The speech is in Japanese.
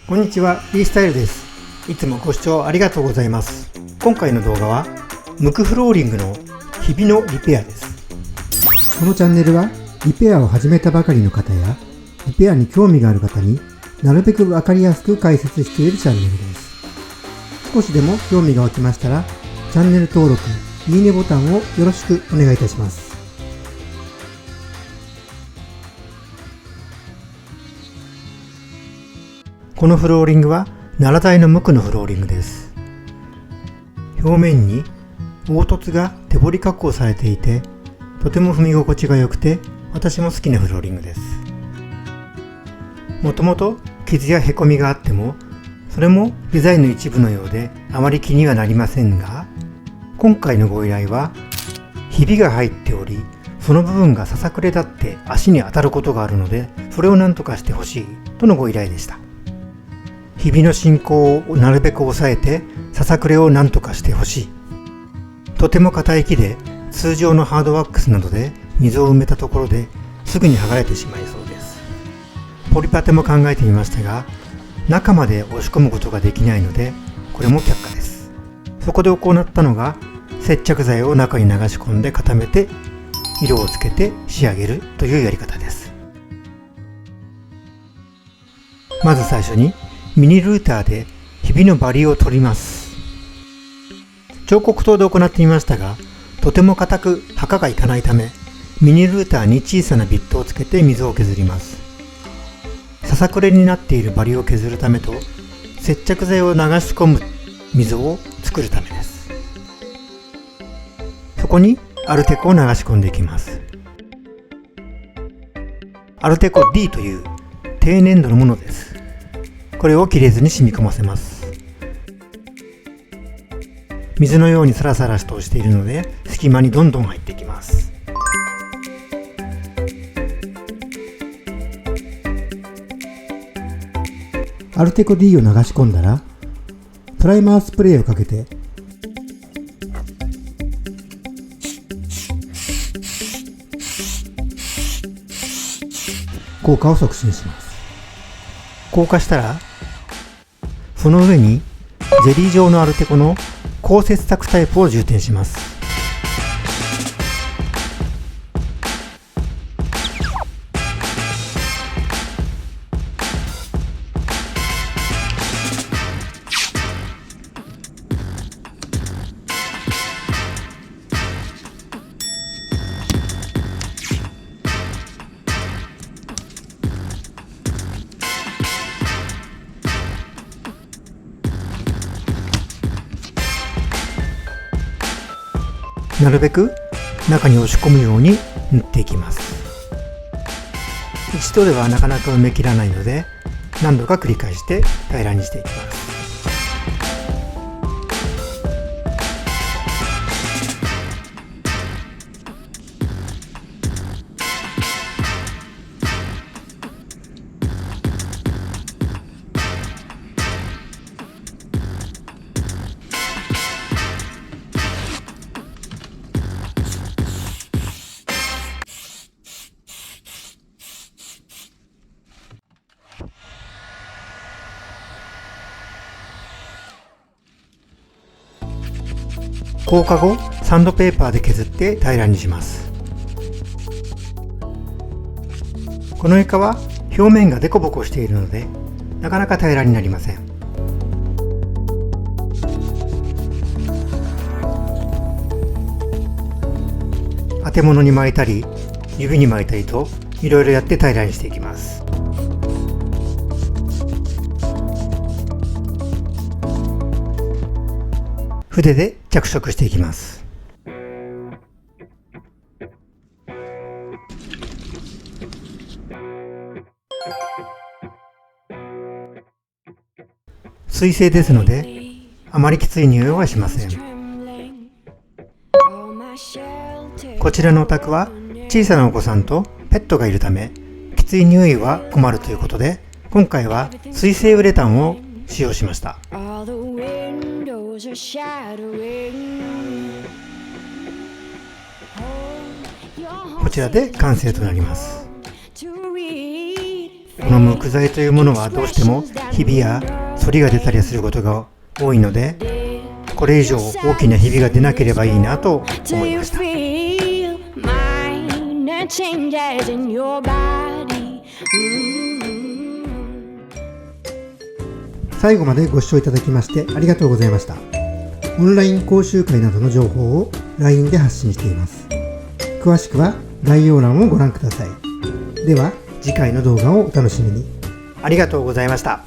こんにちは、Bスタイルです。いつもご視聴ありがとうございます。今回の動画はムクフローリングの日々のリペアです。このチャンネルはリペアを始めたばかりの方やリペアに興味がある方になるべくわかりやすく解説しているチャンネルです。少しでも興味が湧きましたらチャンネル登録、いいねボタンをよろしくお願いいたします。このフローリングは奈良材の無垢のフローリングです。表面に凹凸が手彫り加工されていて、とても踏み心地が良くて私も好きなフローリングです。もともと傷やへこみがあっても、それもデザインの一部のようであまり気にはなりませんが、今回のご依頼はひびが入っており、その部分がささくれ立って足に当たることがあるので、それを何とかしてほしいとのご依頼でした。ひびの進行をなるべく抑えてささくれを何とかしてほしい。とても硬い木で通常のハードワックスなどで溝を埋めたところですぐに剥がれてしまいそうです。ポリパテも考えてみましたが、中まで押し込むことができないので、これも却下です。そこで行ったのが接着剤を中に流し込んで固めて色をつけて仕上げるというやり方です。まず最初にミニルーターでひびのバリを取ります。彫刻刀で行ってみましたが、とても硬く墓がいかないため、ミニルーターに小さなビットをつけて溝を削ります。ささくれになっているバリを削るためと、接着剤を流し込む溝を作るためです。そこにアルテコを流し込んでいきます。アルテコ D という低粘度のものです。これを切れずに染み込ませます。水のようにサラサラとしているので、隙間にどんどん入っていきます。アルテコ D を流し込んだら、プライマースプレーをかけて硬化を促進します。硬化したら、その上にゼリー状のアルテコの高切削タイプを充填します。なるべく中に押し込むように塗っていきます。一度ではなかなか埋め切らないので、何度か繰り返して平らにしていきます。硬化後、サンドペーパーで削って平らにします。この床は表面がデコボコしているので、なかなか平らになりません。当て物に巻いたり、指に巻いたりと、いろいろやって平らにしていきます。筆で着色していきます。水性ですので、あまりきつい匂いはしません。こちらのお宅は小さなお子さんとペットがいるため、きつい匂いは困るということで、今回は水性ウレタンを使用しました。こちらで完成となります。この無垢材というものはどうしてもひびや反りが出たりすることが多いので、これ以上大きなひびが出なければいいなと思いました。最後までご視聴いただきましてありがとうございました。オンライン講習会などの情報を LINE で発信しています。詳しくは概要欄をご覧ください。では次回の動画をお楽しみに。ありがとうございました。